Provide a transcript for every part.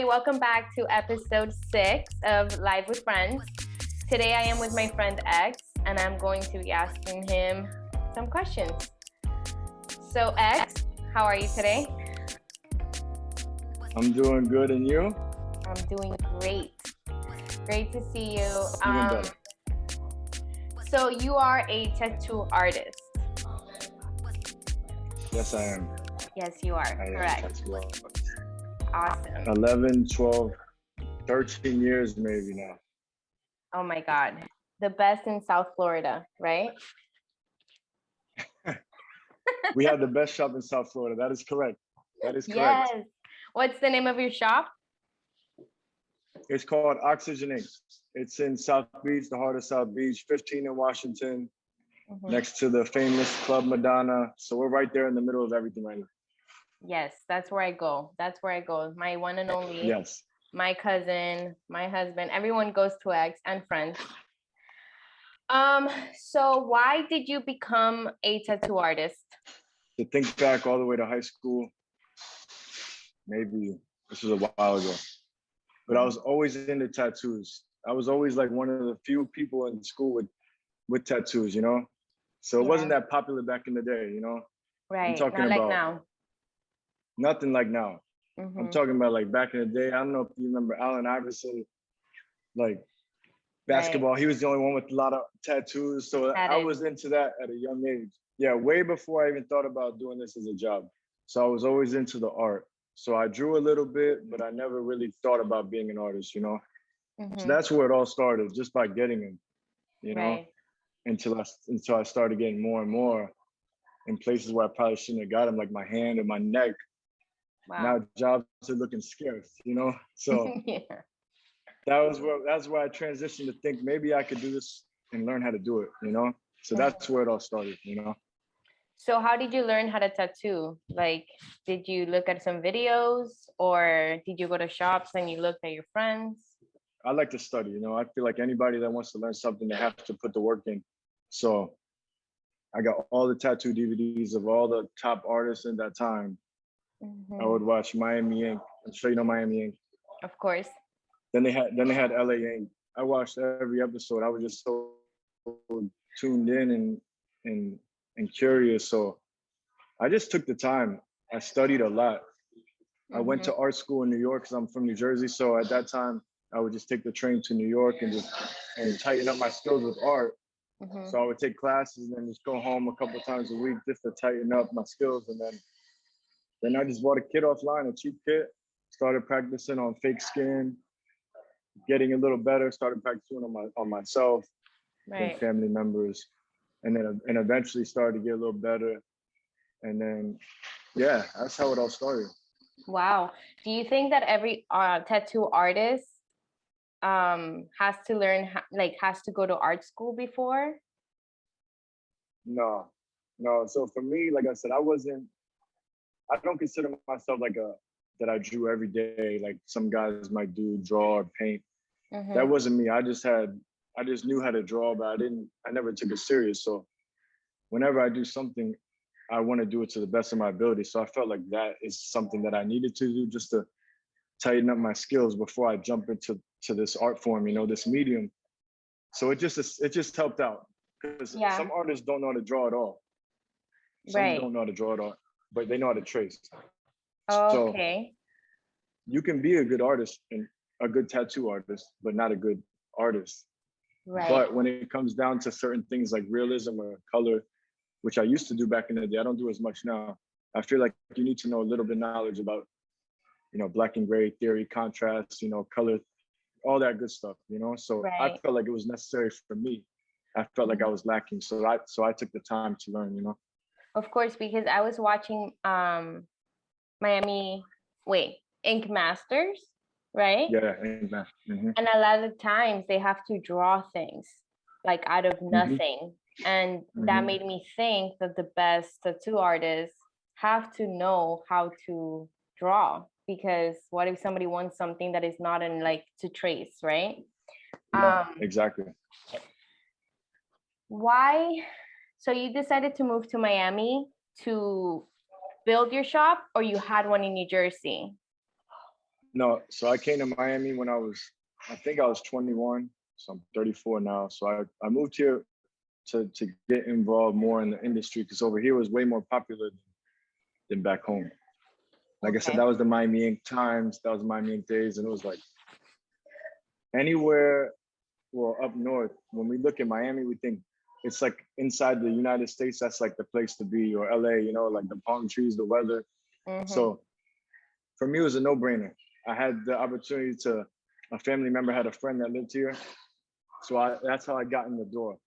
everybody. Welcome back to episode 6 of Live with Friends. Today I am with my friend X, and I'm going to be asking him some questions. So X, how are you today? I'm doing good, and you? I'm doing great. Great to see you. Even better. So you are a tattoo artist. Yes, I am. Yes, you are. I Correct. am tattoo artist. Awesome. 11, 12, 13 years maybe now. Oh my God. The best in South Florida, right? We have the best shop in South Florida. That is correct. That is correct. Yes. What's the name of your shop? It's called Oxygen Inc. It's in South Beach, the heart of South Beach, 15 in Washington, next to the famous Club Madonna. So we're right there in the middle of everything right now. Yes, that's where I go. That's where I go. My one and only. Yes. My cousin, my husband, everyone goes to X and friends. So why did you become a tattoo artist? To think back all the way to high school, maybe this was a while ago, but I was always into tattoos. I was always like one of the few people in school with tattoos, you know? So it wasn't that popular back in the day, you know? Right. I'm talking Not like about now. nothing like now. I'm talking about like back in the day. I don't know if you remember Allen Iverson, like basketball. Right. He was the only one with a lot of tattoos. So I was into that at a young age. Yeah, way before I even thought about doing this as a job. So I was always into the art. So I drew a little bit, but I never really thought about being an artist, you know? So that's where it all started, just by getting them, you know, until I started getting more and more in places where I probably shouldn't have got them, like my hand or my neck. Wow. Now jobs are looking scarce, you know? So that's where I transitioned to think maybe I could do this and learn how to do it, you know? So that's where it all started, you know? So how did you learn how to tattoo? Like, did you look at some videos or did you go to shops and you looked at your friends? I like to study, you know? I feel like anybody that wants to learn something, they have to put the work in. So I got all the tattoo DVDs of all the top artists in that time. I would watch Miami Ink. I'm sure you know Miami Ink. Of course. Then they had LA Ink. I watched every episode. I was just so tuned in and curious. So I just took the time. I studied a lot. I went to art school in New York because I'm from New Jersey. So at that time, I would just take the train to New York and tighten up my skills with art. So I would take classes and then just go home a couple of times a week just to tighten up my skills. And then I just bought a kit offline, a cheap kit, started practicing on fake skin, getting a little better, started practicing on myself and family members. And then eventually started to get a little better. And then, yeah, that's how it all started. Wow. Do you think that every tattoo artist has to learn, has to go to art school before? No. So for me, like I said, I don't consider myself that I drew every day, like some guys might draw or paint. That wasn't me. I just knew how to draw, but I never took it serious. So whenever I do something, I want to do it to the best of my ability. So I felt like that is something that I needed to do just to tighten up my skills before I jump into this art form, you know, this medium. So it just helped out because some artists don't know how to draw at all. Some don't know how to draw at all, but they know how to trace. Okay. So you can be a good artist and a good tattoo artist, but not a good artist. Right. But when it comes down to certain things like realism or color, which I used to do back in the day, I don't do as much now. I feel like you need to know a little bit of knowledge about, you know, black and gray theory, contrast, you know, color, all that good stuff, you know? So I felt like it was necessary for me. I felt like I was lacking. So I took the time to learn, you know? Of course, because I was watching Ink Masters, right? Yeah, Ink Masters. And a lot of times they have to draw things like out of nothing. And that made me think that the best tattoo artists have to know how to draw, because what if somebody wants something that is not in to trace, right? Yeah, exactly. Why? So you decided to move to Miami to build your shop, or you had one in New Jersey? No, so I came to Miami when I think I was 21. So I'm 34 now. So I moved here to get involved more in the industry because over here was way more popular than back home. Like I said, Okay. that was the Miami Ink Times, that was the Miami Ink Days, and it was like anywhere, well, up north, when we look at Miami, we think it's like inside the United States, that's like the place to be, or LA, you know, like the palm trees, the weather. So for me, it was a no-brainer. I had the opportunity a family member had a friend that lived here. So that's how I got in the door.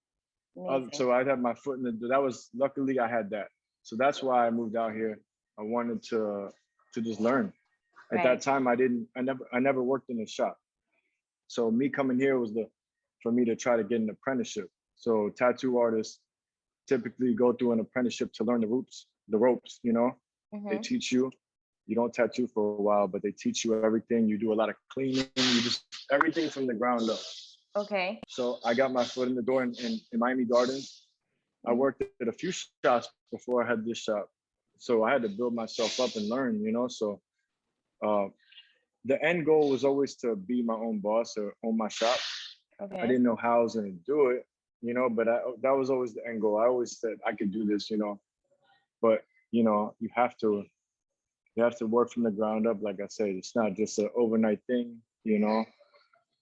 So I'd have my foot in the door. Luckily I had that. So that's why I moved out here. I wanted to just learn. At that time, I never worked in a shop. So me coming here was for me to try to get an apprenticeship. So tattoo artists typically go through an apprenticeship to learn the ropes, you know? They teach you. You don't tattoo for a while, but they teach you everything. You do a lot of cleaning, you just everything from the ground up. Okay. So I got my foot in the door in Miami Gardens. I worked at a few shops before I had this shop. So I had to build myself up and learn, you know? So the end goal was always to be my own boss or own my shop. Okay. I didn't know how I was going to do it, you know, but that was always the end goal. I always said I could do this, you know, but you know, you have to work from the ground up. Like I said, it's not just an overnight thing, you know.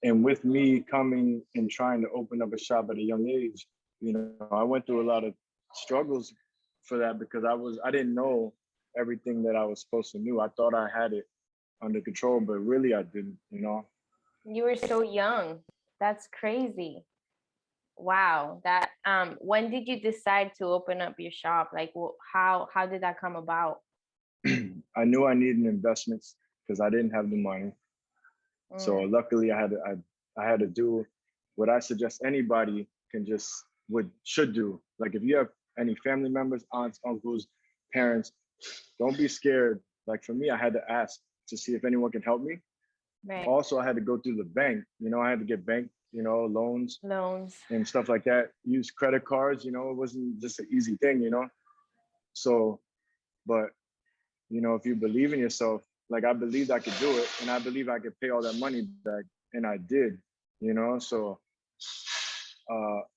And with me coming and trying to open up a shop at a young age, you know, I went through a lot of struggles for that because I didn't know everything that I was supposed to know. I thought I had it under control, but really I didn't, you know. You were so young. That's crazy. Wow. That when did you decide to open up your shop? Like how did that come about? I knew I needed investments because I didn't have the money. So luckily I had to do what I suggest anybody should do. Like if you have any family members, aunts, uncles, parents, don't be scared. Like for me, I had to ask to see if anyone can help me. Right. Also, I had to go through the bank. You know, I had to get bank, you know, loans and stuff like that. Use credit cards. You know, it wasn't just an easy thing. You know, so, but you know, if you believe in yourself, like I believed I could do it, and I believe I could pay all that money back, and I did. You know, so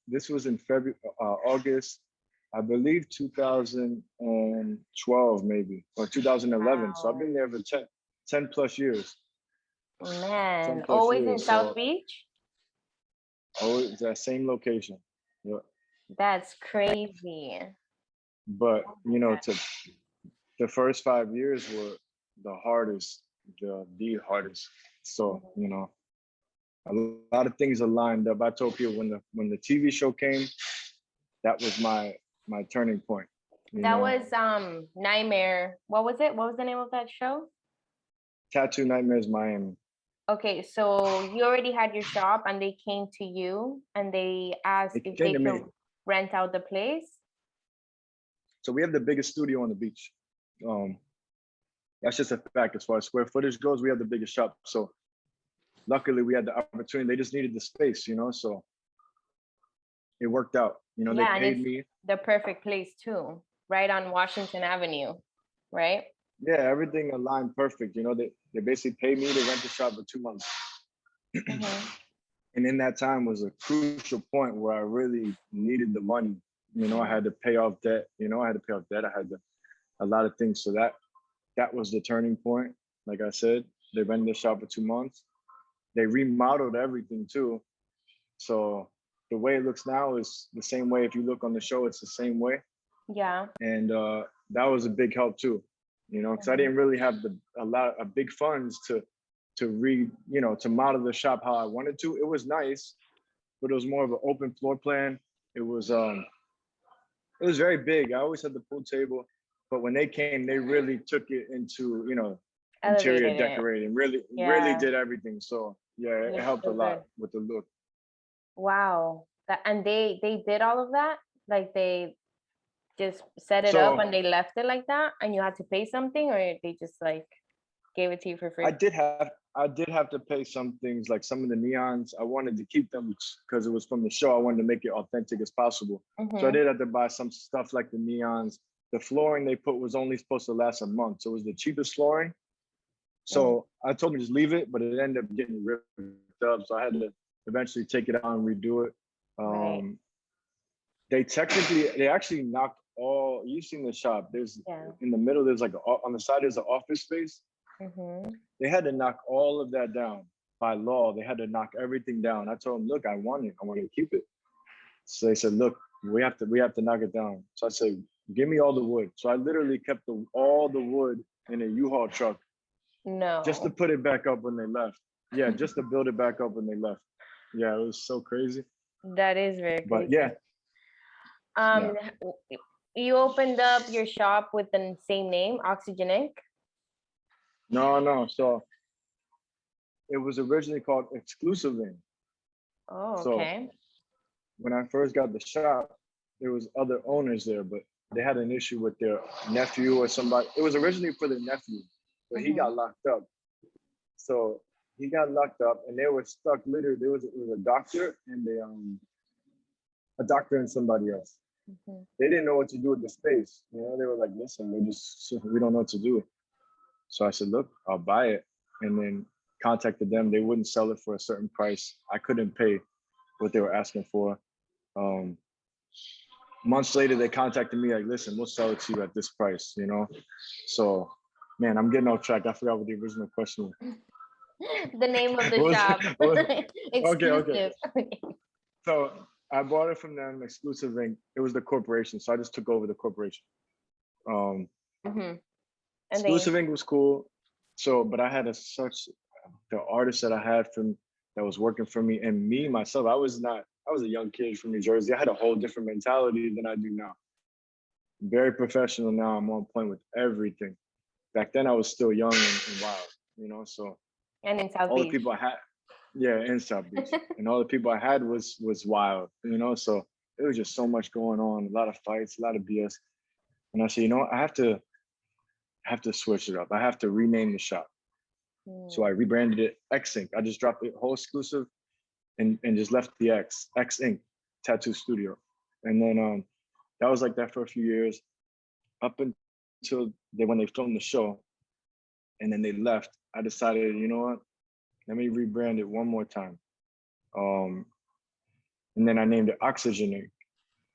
this was in August, I believe 2012 maybe, or 2011. Wow. So I've been there for 10 plus years. Man, always years, in South Beach? Always that same location. Yeah. That's crazy. But you know, the first 5 years were the hardest, the hardest. So, you know, a lot of things are lined up. I told people when the TV show came, that was my turning point. That was Nightmare. What was it? What was the name of that show? Tattoo Nightmares Miami. Okay, so you already had your shop and they came to you and they asked if they could rent out the place? So we have the biggest studio on the beach. That's just a fact. As far as square footage goes, we have the biggest shop. So luckily we had the opportunity. They just needed the space, you know, so it worked out. You know, yeah, they paid me. The perfect place too, right on Washington Avenue, right? Yeah, everything aligned perfect. You know, they basically paid me to rent the shop for 2 months. And in that time was a crucial point where I really needed the money. You know, I had to pay off debt. You know, I had to pay off debt. I had a lot of things. So that was the turning point. Like I said, they rented the shop for 2 months. They remodeled everything too. So the way it looks now is the same way. If you look on the show, it's the same way. Yeah. And that was a big help too. You know, because I didn't really have a lot of big funds to model the shop how I wanted to. It was nice, but it was more of an open floor plan. It was very big. I always had the pool table, but when they came, they really took it into, you know, interior decorating, really did everything. So yeah, it helped a lot with the look. Wow. And they did all of that? Like they just set it up and they left it like that and you had to pay something, or they just like gave it to you for free? I did have to pay some things, like some of the neons. I wanted to keep them because it was from the show. I wanted to make it authentic as possible. So I did have to buy some stuff like the neons. The flooring they put was only supposed to last a month. So it was the cheapest flooring. So I told him just leave it, but it ended up getting ripped up. So I had to eventually take it out and redo it. Right. They actually knocked all, you've seen the shop. There's in the middle, there's like on the side, there's an office space. They had to knock all of that down by law. They had to knock everything down. I told them, look, I want it. I want to keep it. So they said, look, we have to knock it down. So I said, give me all the wood. So I literally kept all the wood in a U-Haul truck. No. Just to put it back up when they left. Yeah, just to build it back up when they left. Yeah, it was so crazy. That is very crazy. But yeah. You opened up your shop with the same name, Oxygen Ink? No. So it was originally called Exclusive Ink. Oh, okay. So when I first got the shop, there was other owners there, but they had an issue with their nephew or somebody. It was originally for their nephew, but he got locked up. So he got locked up, and they were stuck. Literally, it was a doctor and a doctor and somebody else. They didn't know what to do with the space. You know, they were like, "Listen, we don't know what to do." So I said, "Look, I'll buy it," and then contacted them. They wouldn't sell it for a certain price. I couldn't pay what they were asking for. Months later, they contacted me like, "Listen, we'll sell it to you at this price." You know, so man, I'm getting off track. I forgot what the original question was. The name of the shop. Okay. So I bought it from them, Exclusive Ink. It was the corporation, so I just took over the corporation. Exclusive Ink was cool. So, but I had the artist that I had that was working for me, and me myself. I was a young kid from New Jersey. I had a whole different mentality than I do now. Very professional now. I'm on point with everything. Back then, I was still young and wild, you know. So, and in South all Beach. the people I had, in South Beach, and all the people I had was wild, you know. So there was just so much going on, a lot of fights, a lot of BS. And I said, you know what? I have to switch it up. I have to rename the shop. So I rebranded it X Ink. I just dropped the whole exclusive and just left the X Ink Tattoo Studio. And then that was like that for a few years, up until when they filmed the show, and then they left. I decided, you know what? Let me rebrand it one more time. And then I named it Oxygen Ink.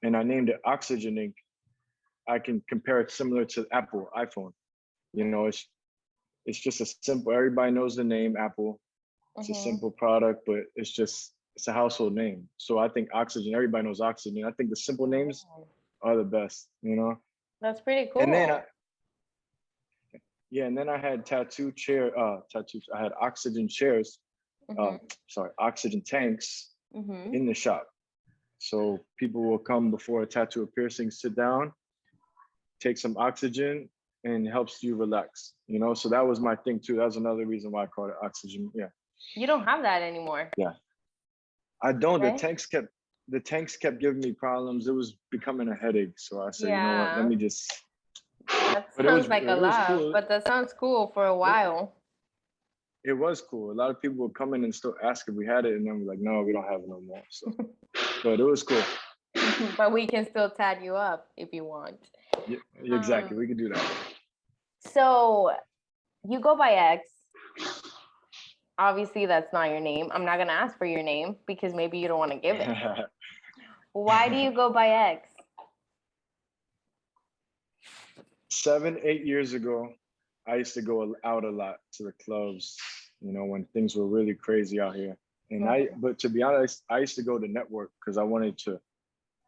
And I named it Oxygen Ink. I can compare it similar to Apple iPhone. You know, it's just a simple, everybody knows the name Apple. It's a simple product, but it's a household name. So I think Oxygen, everybody knows Oxygen. I think the simple names are the best, you know? That's pretty cool. And then and then I had I had oxygen chairs, oxygen tanks in the shop. So people will come before a tattoo or piercing, sit down, take some oxygen, and helps you relax, you know? So that was my thing too. That was another reason why I called it Oxygen. Yeah. You don't have that anymore. Yeah. I don't. Okay. The tanks kept giving me problems. It was becoming a headache. So I said, you know what, let me just. That sounds like a lot, cool. But that sounds cool for a while. It was cool. A lot of people would come in and still ask if we had it, and then we're like, no, we don't have it no more. So, but it was cool. But we can still tat you up if you want. Yeah, exactly. We could do that. So you go by X. Obviously, that's not your name. I'm not going to ask for your name because maybe you don't want to give it. Why do you go by X? 7-8 years ago, I used to go out a lot to the clubs, you know, when things were really crazy out here. And but to be honest, I used to go to network because I wanted to.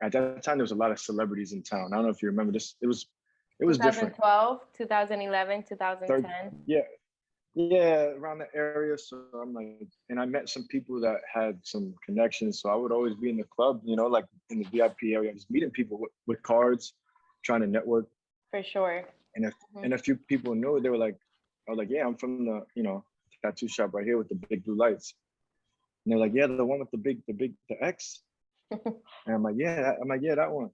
At that time, there was a lot of celebrities in town. I don't know if you remember this. It was 2012, 2011, 2010. Yeah, around the area. So I'm like, and I met some people that had some connections. So I would always be in the club, you know, like in the VIP area, just meeting people with cards, trying to network. For sure. And a few people knew. They were like, I was like, yeah, I'm from the, you know, tattoo shop right here with the big blue lights. And they're like, yeah, the one with the X. And I'm like, yeah, that one.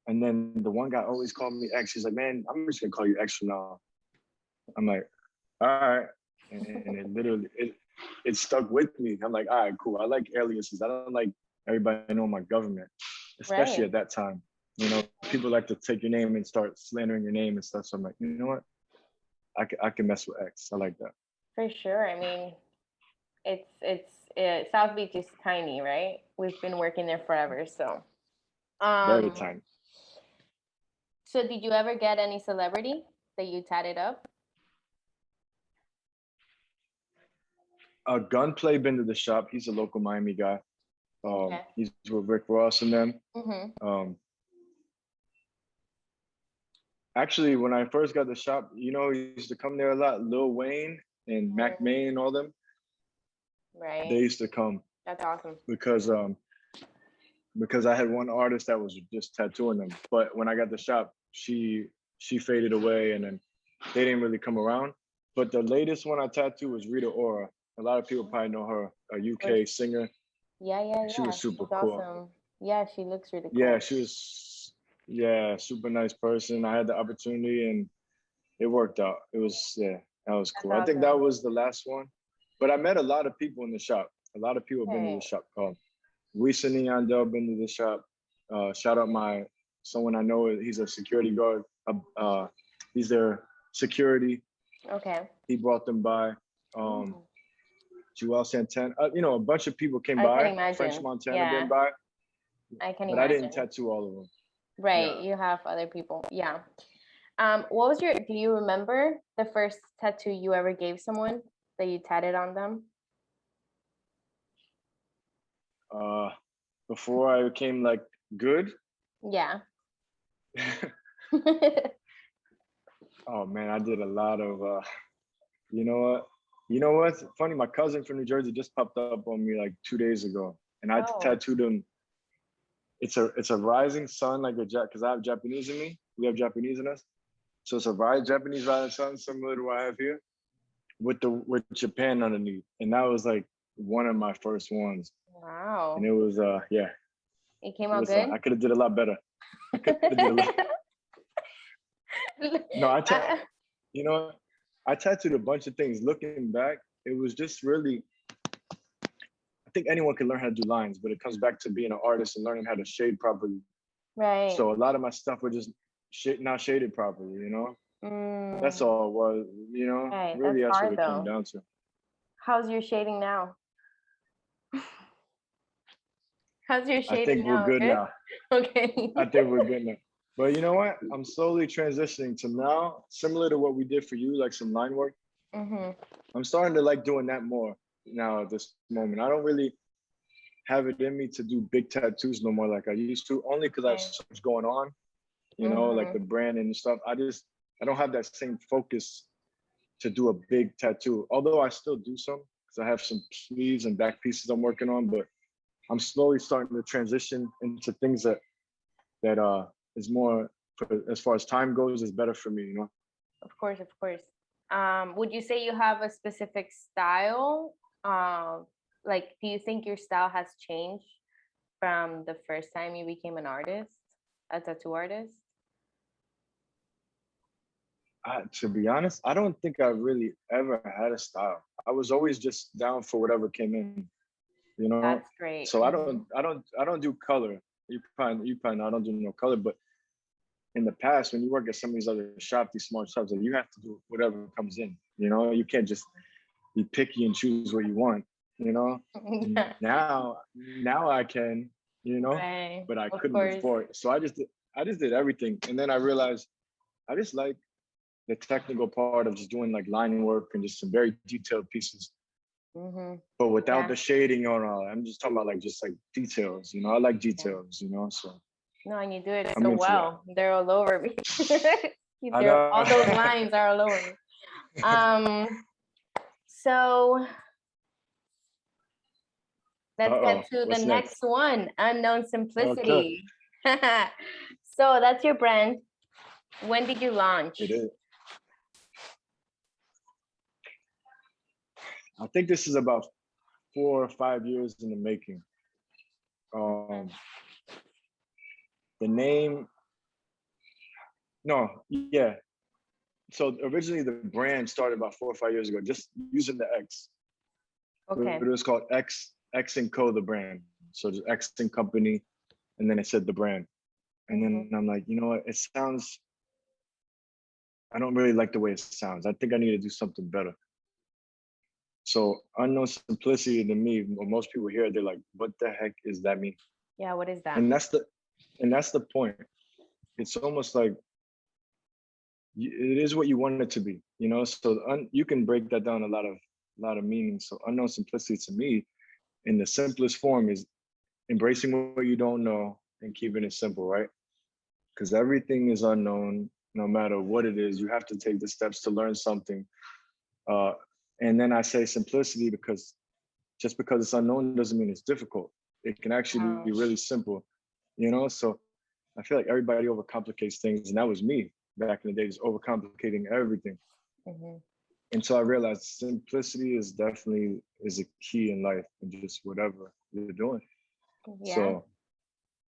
And then the one guy always called me X. He's like, man, I'm just gonna call you X from now. I'm like, all right. And it literally, it stuck with me. I'm like, all right, cool. I like aliases. I don't like everybody know my government, especially at that time. You know, people like to take your name and start slandering your name and stuff. So I'm like, you know what? I can mess with X. I like that. For sure. I mean, South Beach is tiny, right? We've been working there forever, so. Very Um, tiny. so did you ever get any celebrity that you tatted up? Gunplay been to the shop. He's a local Miami guy. Okay. He's with Rick Ross and them. Actually, when I first got the shop, he used to come there a lot. Lil Wayne and Mac May and all them. Right. They used to come. That's awesome. Because I had one artist that was just tattooing them. But when I got the shop, she faded away, and then they didn't really come around. But the latest one I tattooed was Rita Ora. A lot of people probably know her, a UK singer. Yeah. She was super She's cool. awesome. Yeah, she looks really cool. Yeah, she was, super nice person. I had the opportunity and it worked out. It was, that was cool. That's I think awesome. that was the last one. But I met a lot of people in the shop. A lot of people have been to the shop. Lisa Neondell been to the shop. Shout out someone I know. He's a security guard. He's their security. Okay. He brought them by. Joel Santana. A bunch of people came by. Can imagine. French Montana been by. I can imagine. But I didn't tattoo all of them. Right. Yeah. You have other people. Yeah. What was do you remember the first tattoo you ever gave someone that you tatted on them? Before I became like good. Yeah. Oh man, I did a lot of you know what's funny? My cousin from New Jersey just popped up on me like 2 days ago, and I tattooed him. It's a rising sun, like because I have Japanese in me. We have Japanese in us, so it's a Japanese rising sun, similar to what I have here, with Japan underneath, and that was like one of my first ones. Wow. And it was yeah. It came out good. I could have did a lot better. No, I tattooed a bunch of things. Looking back, it was just really, I think anyone can learn how to do lines, but it comes back to being an artist and learning how to shade properly. Right. So a lot of my stuff was just not shaded properly, That's all it was, Right. Really, that's what hard, it came down to. How's your shading now? How's your shading now? I think we're good now. Okay. I think we're good now. But you know what? I'm slowly transitioning to now, similar to what we did for you, like some line work. I'm starting to like doing that more now at this moment. I don't really have it in me to do big tattoos no more like I used to, only because I have so much going on, like the brand and stuff. I don't have that same focus to do a big tattoo. Although I still do some, because I have some sleeves and back pieces I'm working on, but I'm slowly starting to transition into things that is more, as far as time goes, is better for me, Of course. Would you say you have a specific style? Like, do you think your style has changed from the first time you became an artist, a tattoo artist? To be honest, I don't think I really ever had a style. I was always just down for whatever came in, That's great. So I don't do color. You probably know I don't do no color, but in the past, when you work at some of these other shops, these small shops, you have to do whatever comes in. You can't just be picky and choose what you want. Now I can, Right. but I couldn't before. So I just did everything, and then I realized I just like the technical part of just doing like line work and just some very detailed pieces. But without the shading on all, I'm just talking about like just like details. I like details. So. No, and you do it so well. They're all over me. All those lines are all over me. So let's get to the next one, Unknown Simplicity. Okay. So that's your brand. When did you launch? It is. I think this is about 4 or 5 years in the making. The name, so originally the brand started about 4 or 5 years ago, just using the X. Okay. But it was called X & Co, the brand. So just X & Company, and then it said the brand. And then I'm like, you know what, I don't really like the way it sounds. I think I need to do something better. So unknown simplicity to me, when most people hear it, they're like, what the heck is that mean? Yeah, what is that? And that's the point. It's almost like it is what you want it to be, you know. So you can break that down a lot of meanings. So unknown simplicity to me, in the simplest form, is embracing what you don't know and keeping it simple, right? Because everything is unknown, no matter what it is. You have to take the steps to learn something. Uh, and then I say simplicity because just because it's unknown doesn't mean it's difficult. It can actually be really simple, you know? So I feel like everybody overcomplicates things. And that was me back in the day, just overcomplicating everything. Mm-hmm. And so I realized simplicity is definitely is a key in life and just whatever you're doing. Yeah. So,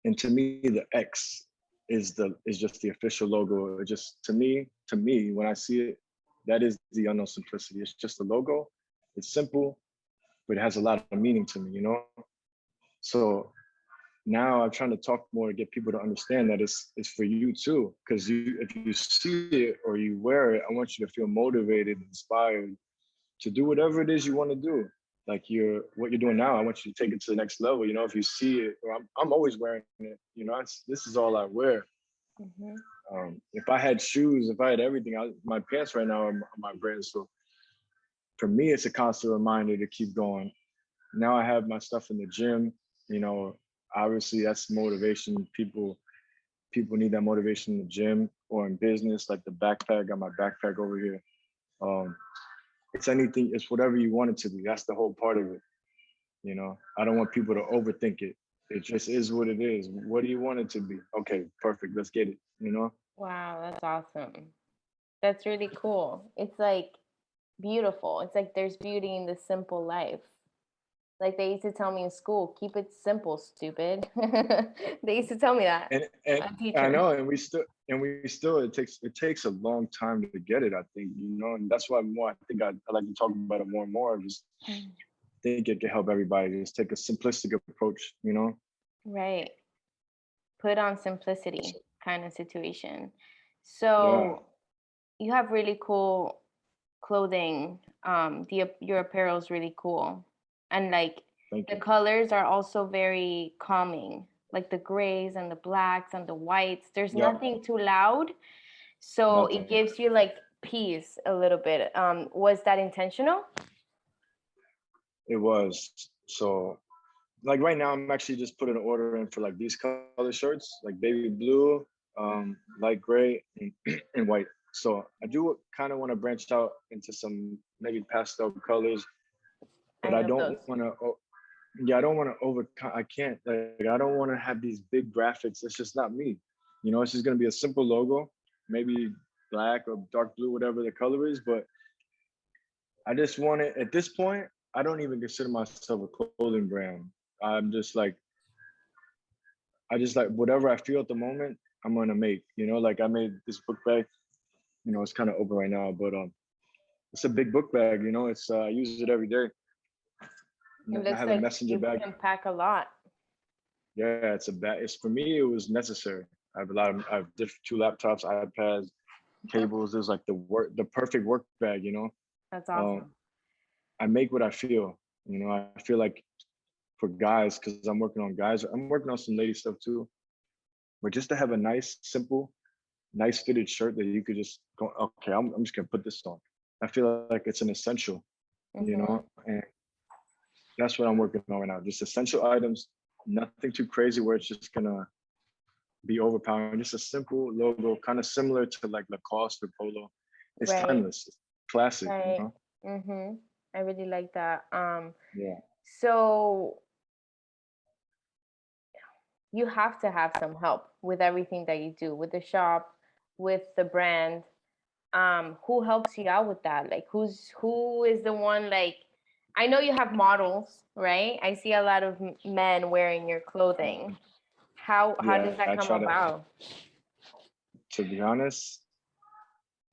and to me, the X is just the official logo. It just to me, when I see it, that is the unknown simplicity. It's just a logo. It's simple, but it has a lot of meaning to me, you know? So now I'm trying to talk more to get people to understand that it's for you too. Because if you see it or you wear it, I want you to feel motivated, inspired to do whatever it is you want to do. Like what you're doing now, I want you to take it to the next level. You know, if you see it, or I'm always wearing it. You know, this is all I wear. If I had shoes, if I had everything, my pants right now are my brand. So for me, it's a constant reminder to keep going. Now I have my stuff in the gym. You know, obviously that's motivation. People need that motivation in the gym or in business, like the backpack. Got my backpack over here. It's anything. It's whatever you want it to be. That's the whole part of it. You know, I don't want people to overthink it. It just is what it is. What do you want it to be? Okay, perfect. Let's get it. You know. Wow, that's awesome. That's really cool. It's like beautiful. It's like there's beauty in the simple life. Like they used to tell me in school, keep it simple, stupid. They used to tell me that. And A I teacher. know, and we still it takes a long time to get it. I think, you know, and that's why more. I think I like to talk about it more and more. Just think it can help everybody. Just take a simplistic approach. You know. Right. Put on simplicity kind of situation. Yeah. So you have really cool clothing. Your apparel is really cool, and like Thank the you. colors are also very calming, like the grays and the blacks and the whites. There's Yeah. nothing too loud, so it Nothing. gives you like peace a little bit. Was that intentional? It was. So like right now, I'm actually just putting an order in for like these color shirts, like baby blue, light gray, and, and white. So I do kind of want to branch out into some maybe pastel colors, I but I love don't those. want to. Yeah, I don't want to over. I can't. Like, I don't want to have these big graphics. It's just not me. You know, it's just gonna be a simple logo, maybe black or dark blue, whatever the color is. But I just want it. At this point, I don't even consider myself a clothing brand. I'm just like I just like whatever I feel at the moment, I'm gonna make. You know, like I made this book bag. You know, it's kind of open right now, but it's a big book bag. You know, it's I use it every day. It I looks have a like messenger you bag. can pack a lot. Yeah, it's a bag. It's for me. It was necessary. I have a lot of. I have two laptops, iPads, cables. There's like the perfect work bag. You know, That's um, awesome. I make what I feel. You know, I feel like for guys because I'm working on guys. I'm working on some lady stuff too. But just to have a nice, simple, nice fitted shirt that you could just go, okay, I'm just gonna put this on. I feel like it's an essential, you Hmm. know, and that's what I'm working on right now. Just essential items, nothing too crazy where it's just gonna be overpowering. Just a simple logo, kind of similar to like Lacoste or Polo. It's Right. timeless, it's classic, you Right. know. I really like that. Yeah, So you have to have some help with everything that you do, with the shop, with the brand. Who helps you out with that? Like who is the one, like I know you have models, right? I see a lot of men wearing your clothing. How yeah. does that I come try about? to be honest,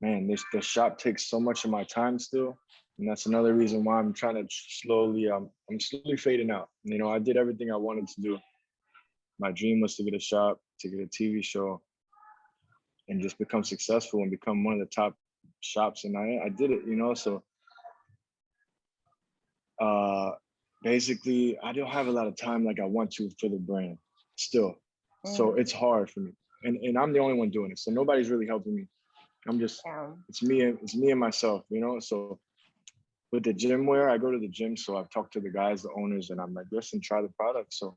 man, this the shop takes so much of my time still. And that's another reason why I'm trying to slowly, I'm slowly fading out. You know, I did everything I wanted to do. My dream was to get a shop, to get a TV show, and just become successful and become one of the top shops. And I did it, you know. So basically I don't have a lot of time like I want to for the brand still. So it's hard for me. And I'm the only one doing it. So nobody's really helping me. I'm just it's me and myself, you know. So with the gym wear, I go to the gym. So I've talked to the guys, the owners, and I'm like, listen, try the product. So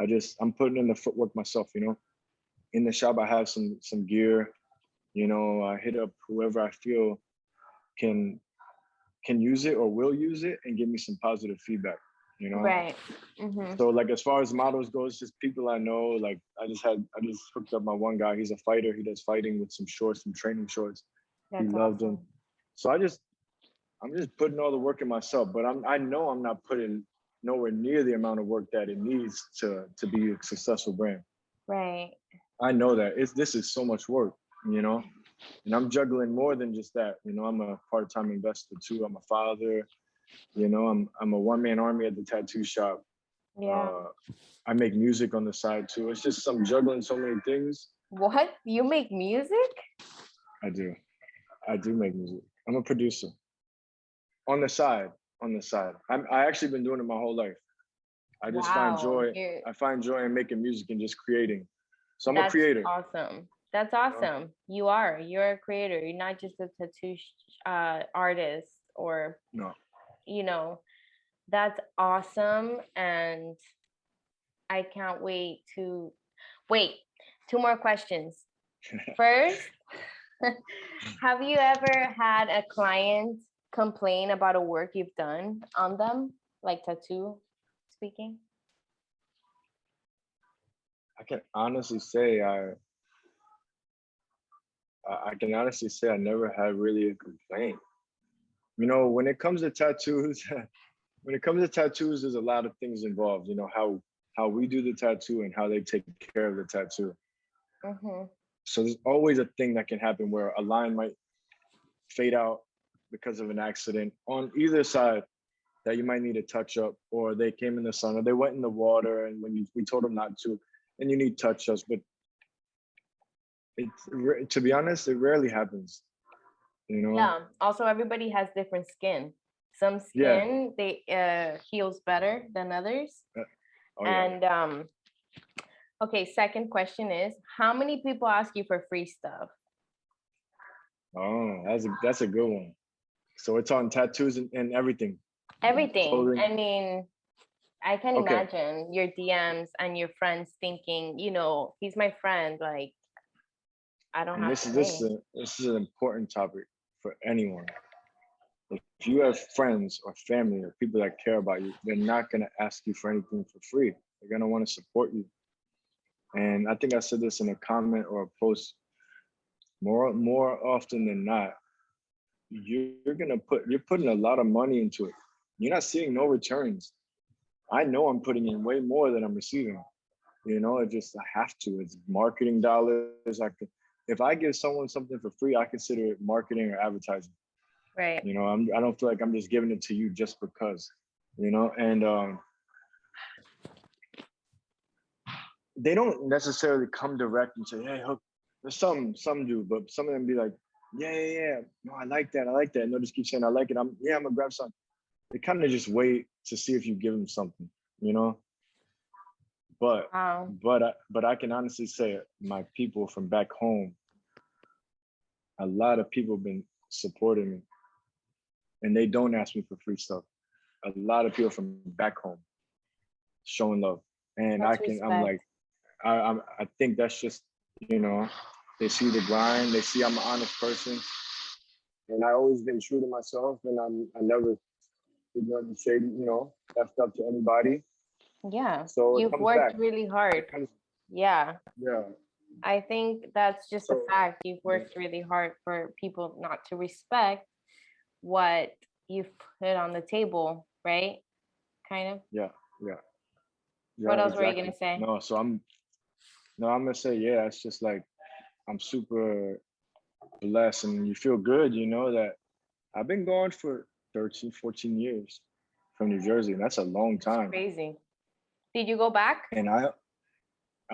I'm putting in the footwork myself, you know. In the shop I have some gear, you know, I hit up whoever I feel can use it or will use it and give me some positive feedback, you know. Right. So like as far as models goes, just people I know. Like I just hooked up my one guy. He's a fighter. He does fighting with some shorts, some training shorts. He loved them. So I'm just putting all the work in myself. But I know I'm not putting nowhere near the amount of work that it needs to be a successful brand. Right. I know that this is so much work, you know. And I'm juggling more than just that. You know, I'm a part-time investor too. I'm a father. You know, I'm a one-man army at the tattoo shop. Yeah. I make music on the side too. It's just some juggling so many things. What? You make music? I do. I do make music. I'm a producer. On the side. On the side. I actually been doing it my whole life. I just find joy. I find joy in making music and just creating. So I'm a creator. Awesome. That's awesome. You are. You're a creator. You're not just a tattoo artist or no. You know, that's awesome. And I can't wait. 2 more questions. First, have you ever had a client complain about a work you've done on them, like tattoo speaking? I can honestly say I never had really a complaint. You know, when it comes to tattoos, there's a lot of things involved. You know, how we do the tattoo and how they take care of the tattoo. So there's always a thing that can happen where a line might fade out because of an accident on either side that you might need a touch up, or they came in the sun, or they went in the water and we told them not to, and you need touch ups. But to be honest, it rarely happens. You know? Yeah. Also, everybody has different skin. Some skin they heals better than others. And okay, second question is, how many people ask you for free stuff? Oh, that's a good one. So it's on tattoos and everything. Everything. Clothing. I mean, I can imagine your DMs and your friends thinking, you know, he's my friend. Like, I don't have to pay. This is an important topic for anyone. If you have friends or family or people that care about you, they're not gonna ask you for anything for free. They're gonna want to support you. And I think I said this in a comment or a post. More often than not, you're putting a lot of money into it. You're not seeing no returns. I know I'm putting in way more than I'm receiving. You know, I have to. It's marketing dollars. If I give someone something for free, I consider it marketing or advertising. Right. You know, I don't feel like I'm just giving it to you just because, you know, and they don't necessarily come direct and say, hey, Hook, there's some do, but some of them be like, yeah. No, I like that. And they'll just keep saying, I like it. I'm gonna grab something. They kind of just wait to see if you give them something, you know? But I can honestly say my people from back home, a lot of people have been supporting me and they don't ask me for free stuff. A lot of people from back home showing love. And I think that's just, you know, they see the grind, they see I'm an honest person. And I always been true to myself and I never did nothing shady, you know, left up to anybody. Yeah. So you've worked really hard. Yeah. I think that's just a fact. You've worked really hard for people not to respect what you've put on the table, right? Kind of. Yeah. What else were you gonna say? I'm gonna say, yeah, it's just like I'm super blessed and you feel good, you know, that I've been gone for 13, 14 years from New Jersey, and that's a long time. That's crazy. Did you go back? And I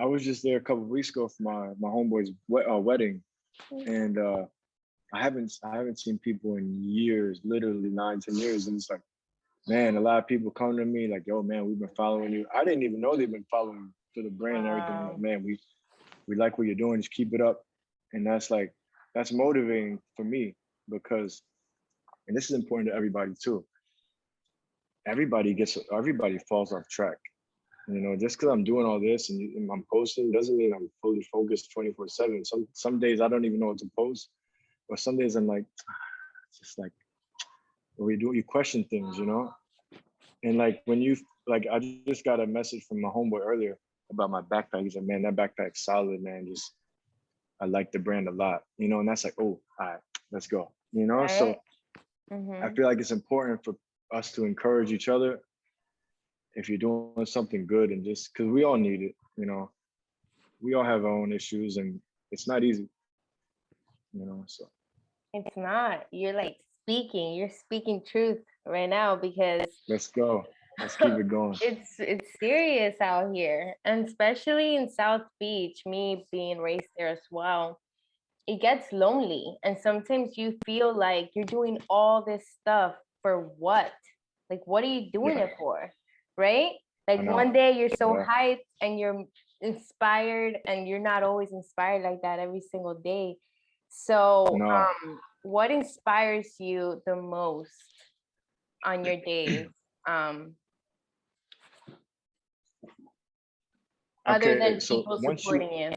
was just there a couple of weeks ago for my homeboy's wedding, and I haven't seen people in years, literally 9, 10 years, and it's like man, a lot of people come to me like, yo, man, we've been following you. I didn't even know they've been following to the brand and everything. Like, man, we like what you're doing. Just keep it up. And that's motivating for me because, and this is important to everybody too. Everybody falls off track. You know, just because I'm doing all this and I'm posting doesn't mean I'm fully focused 24/7. Some days I don't even know what to post, or some days I'm like, it's just like, you question things, you know? And like when I just got a message from my homeboy earlier about my backpack. He's like, man, that backpack's solid, man. I like the brand a lot, you know? And that's like, oh, all right, let's go, you know? Right. So I feel like it's important for us to encourage each other if you're doing something good, and just because we all need it, you know, we all have our own issues and it's not easy, you know, so. It's not, you're speaking truth right now, because let's go. Let's keep it going. It's serious out here, and especially in South Beach, me being raised there as well, it gets lonely. And sometimes you feel like you're doing all this stuff for what? Like, what are you doing it for? Right? Like one day you're so hyped and you're inspired, and you're not always inspired like that every single day. So what inspires you the most on your days? Other than people supporting you.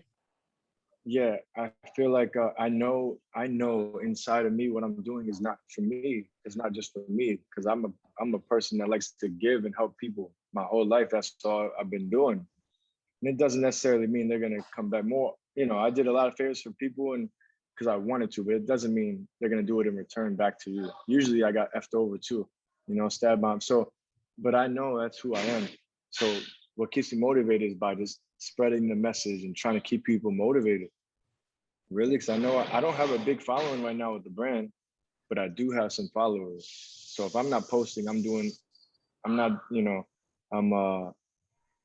Yeah, I feel like I know inside of me what I'm doing is not for me. It's not just for me, because I'm a person that likes to give and help people my whole life. That's all I've been doing. And it doesn't necessarily mean they're gonna come back more. You know, I did a lot of favors for people and because I wanted to, but it doesn't mean they're gonna do it in return back to you. Usually I got effed over too, you know, stab bomb. So, but I know that's who I am. So what keeps me motivated is by just spreading the message and trying to keep people motivated. Really, because I know I don't have a big following right now with the brand, but I do have some followers. So if I'm not posting, I'm not, you know,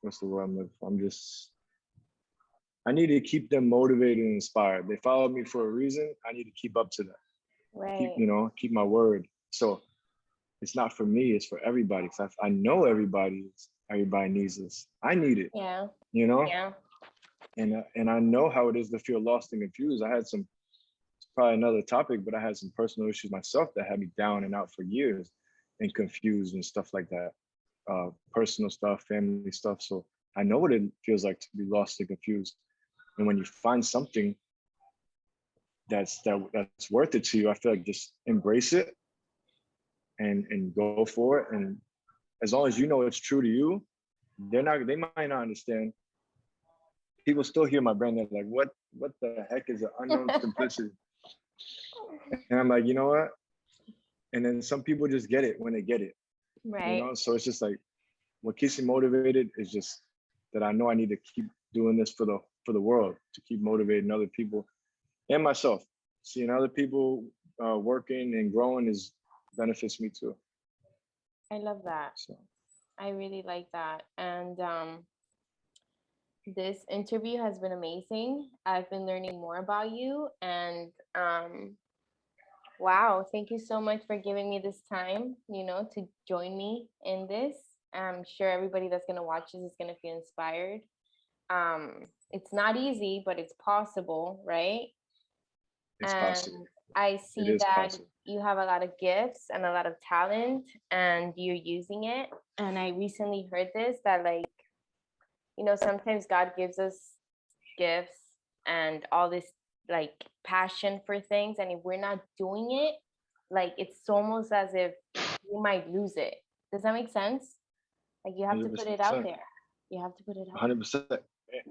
what's the word I'm looking for? I need to keep them motivated and inspired. They followed me for a reason. I need to keep up to that. Right. Keep my word. So it's not for me, it's for everybody. Because I know everybody needs this. I need it. Yeah. You know? Yeah. And I know how it is to feel lost and confused. It's probably another topic, but I had some personal issues myself that had me down and out for years and confused and stuff like that. Personal stuff, family stuff. So I know what it feels like to be lost and confused. And when you find something that's worth it to you, I feel like just embrace it and go for it. And as long as you know it's true to you, they might not understand. People still hear my brand, they're like, what the heck is an unknown simplicity? And I'm like, you know what? And then some people just get it when they get it. Right. You know, so it's just like what keeps me motivated is just that I know I need to keep doing this for the world, to keep motivating other people and myself. Seeing other people working and growing benefits me too. I love that. So. I really like that. And this interview has been amazing. I've been learning more about you, and wow, thank you so much for giving me this time, you know, to join me in this. I'm sure everybody that's going to watch this is going to feel inspired. It's not easy, but it's possible, right? It's possible. I see that you have a lot of gifts and a lot of talent, and you're using it. And I recently heard this, that like, you know, sometimes God gives us gifts and all this like passion for things, and if we're not doing it, like it's almost as if we might lose it. Does that make sense? Like you have 100%. To put it out there. You have to put it out 100%.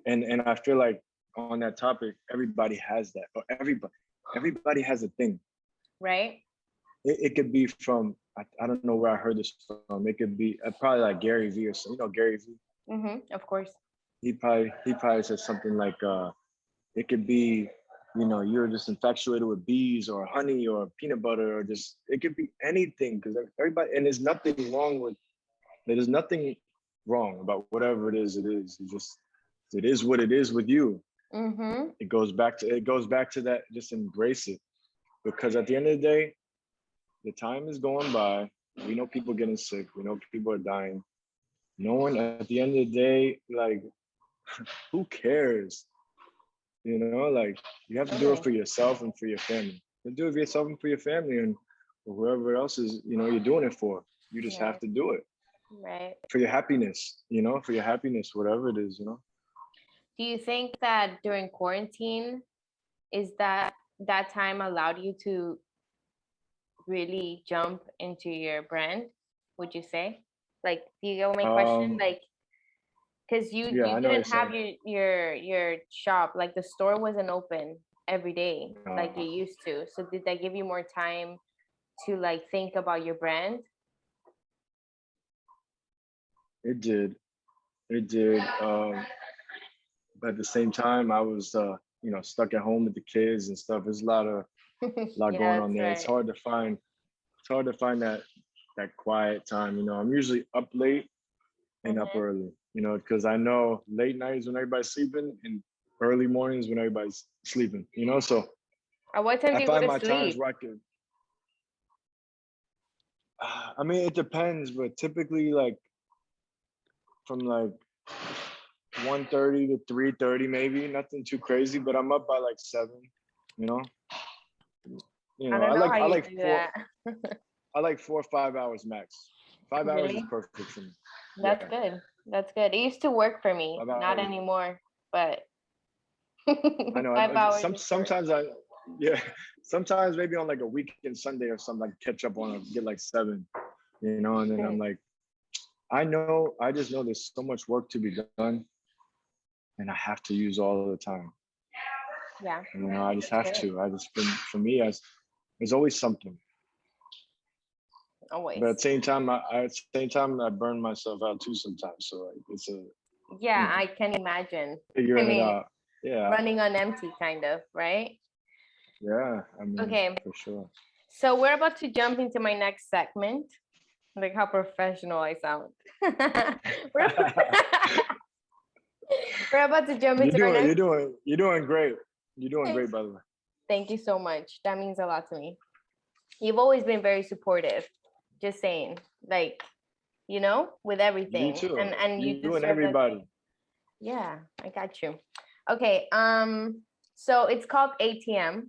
And I feel like on that topic, everybody has that, or everybody has a thing, right? It could be from, I don't know where I heard this from. It could be probably like Gary Vee or something. You know Gary Vee? Mm-hmm, of course. He probably said something like, it could be, you know, you're just infatuated with bees or honey or peanut butter, or just, it could be anything, because everybody, and there's nothing wrong about whatever it is. It is what it is with you. Mm-hmm. It goes back to that, just embrace it, because at the end of the day, the time is going by We know people getting sick. We know people are dying. No one at the end of the day, like, who cares? You know, like you have to do it for yourself and for your family. You do it for yourself and for your family and whoever else is, you know, you're doing it for. You just have to do it. Right. For your happiness, you know, for your happiness, whatever it is, you know. Do you think that during quarantine, is that time allowed you to really jump into your brand? Would you say? Like, do you get my question? Like, because you didn't have your shop, like the store wasn't open every day like you used to. So did that give you more time to like think about your brand? It did. It did. But at the same time, I was, you know, stuck at home with the kids and stuff. There's a lot going on there. Right. It's hard to find that quiet time. You know, I'm usually up late and up early, you know, because I know late nights when everybody's sleeping and early mornings when everybody's sleeping, you know. So at what time do you go to sleep? Times where I could, I mean, it depends, but typically like from like 1:30 to 3:30, maybe nothing too crazy, but I'm up by like 7, you know. You know, I like 4. I like 4 or 5 hours max. 5 hours is perfect for me. That's good. That's good. It used to work for me, not anymore, but I know. 5 hours. Sometimes sometimes maybe on like a weekend Sunday or something, like catch up on get like 7, you know, and then I'm like, I just know there's so much work to be done and I have to use all the time. Yeah. You know, I just have to. For me, there's always something. Always. But at the same time, I burn myself out too sometimes. So like, it's a. Yeah, I can imagine. Figuring it out. Yeah. Running on empty, kind of, right? Yeah, I mean, okay, for sure. So we're about to jump into my next segment. Like how professional I sound. We're about to jump into our next. You're doing great. You're doing great, by the way. Thank you so much. That means a lot to me. You've always been very supportive. Just saying, like, you know, with everything. You too. And you and everybody. Yeah, I got you. Okay. So it's called ATM.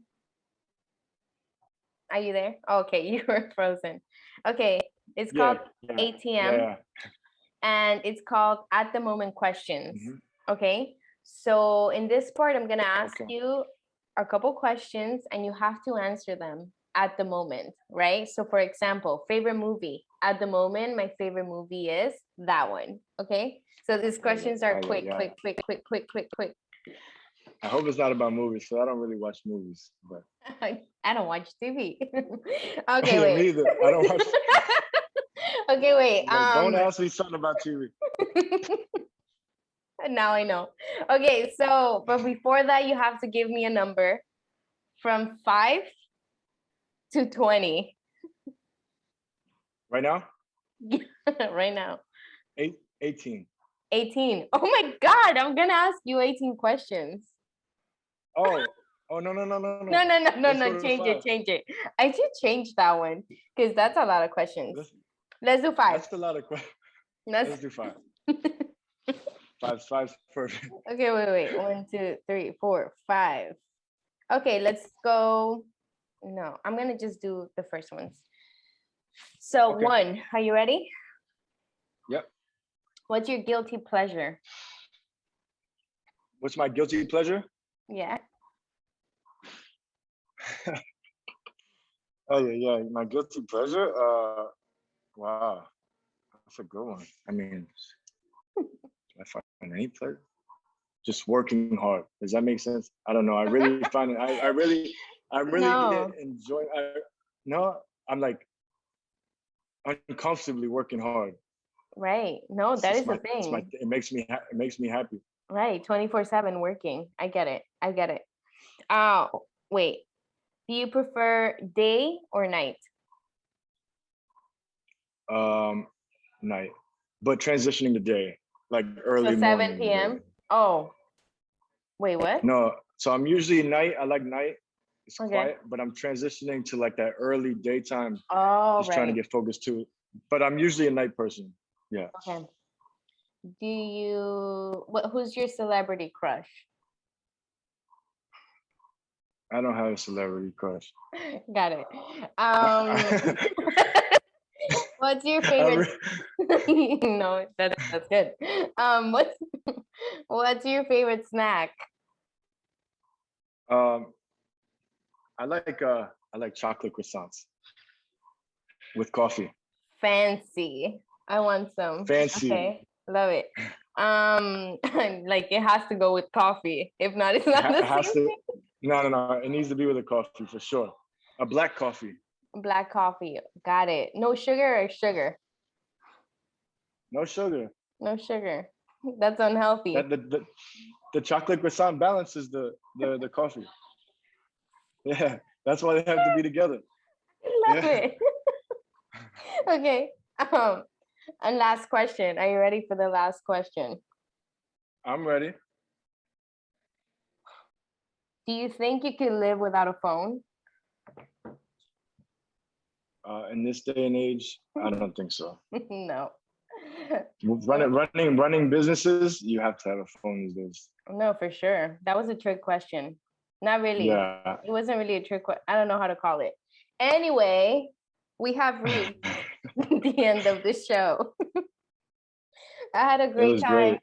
Are you there? Okay, you were frozen. Okay, it's called ATM. Yeah. And it's called At the Moment Questions. Okay. So in this part, I'm gonna ask you a couple questions and you have to answer them at the moment, right? So for example, favorite movie. At the moment, my favorite movie is that one. Okay. So these questions are quick. I hope it's not about movies, so I don't really watch movies. But I don't watch TV. Okay, wait. Me either. I don't watch. Okay, wait. Like, don't ask me something about TV. Now I know. Okay, so but before that, you have to give me a number from 5 to 20. Right now? Right now. 18. 18. Oh my God, I'm gonna ask you 18 questions. Oh, no. No. Change it. I should change that one because that's a lot of questions. Let's do 5. That's a lot of questions. Let's do 5. 5's perfect. Okay, wait. 1, 2, 3, 4, 5. Okay, let's go. No, I'm gonna just do the first ones. So 1, are you ready? Yep. What's your guilty pleasure? What's my guilty pleasure? Yeah. Oh yeah. My guilty pleasure. Wow, that's a good one. I mean, I find any pleasure. Just working hard. Does that make sense? I don't know. I really find it. I really enjoy. I'm like uncomfortably working hard. Right. No, that is the thing. It makes me happy. Right. 24/7 working. I get it. Wait. Do you prefer day or night? Night, but transitioning to day, like early so 7 p.m. Day. Oh, wait, what? No, so I'm usually night. I like night. It's quiet, but I'm transitioning to like that early daytime. Oh, just trying to get focused to but I'm usually a night person. Yeah. Okay. Who's your celebrity crush? I don't have a celebrity crush. Got it. What's your favorite? No, that's good. What's your favorite snack? I like chocolate croissants with coffee. Fancy. I want some. Fancy. Okay, love it. Like it has to go with coffee. If not, it's not the same thing. No. It needs to be with a coffee for sure. A black coffee. Black coffee. Got it. No sugar or sugar? No sugar. No sugar. That's unhealthy. The chocolate croissant balances the coffee. Yeah, that's why they have to be together. I love it. Okay. And last question. Are you ready for the last question? I'm ready. Do you think you could live without a phone? In this day and age, I don't think so. No. Running businesses, you have to have a phone these days. No, for sure. That was a trick question. Not really. Yeah. It wasn't really a trick. I don't know how to call it. Anyway, we have reached the end of the show. I had a great time. Great.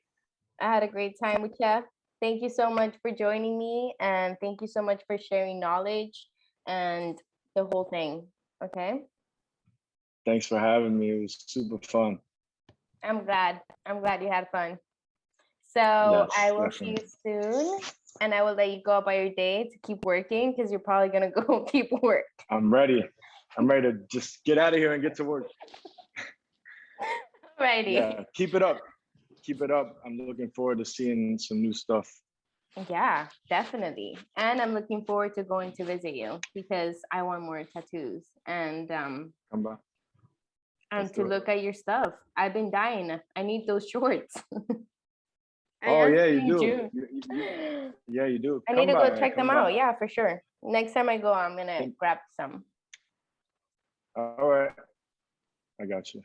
I had a great time with you. Thank you so much for joining me, and thank you so much for sharing knowledge and the whole thing. Okay. Thanks for having me. It was super fun. I'm glad you had fun. So yes, I will definitely see you soon, and I will let you go about your day to keep working because you're probably gonna go keep work. I'm ready to just get out of here and get to work. Righty. Yeah, keep it up. I'm looking forward to seeing some new stuff. Yeah, definitely. And I'm looking forward to going to visit you because I want more tattoos and come back. And to look at your stuff. I've been dying. I need those shorts. Oh yeah, you do. Yeah, you do. I need to go check them out. Yeah, for sure. Next time I go, I'm gonna grab some. All right, I got you.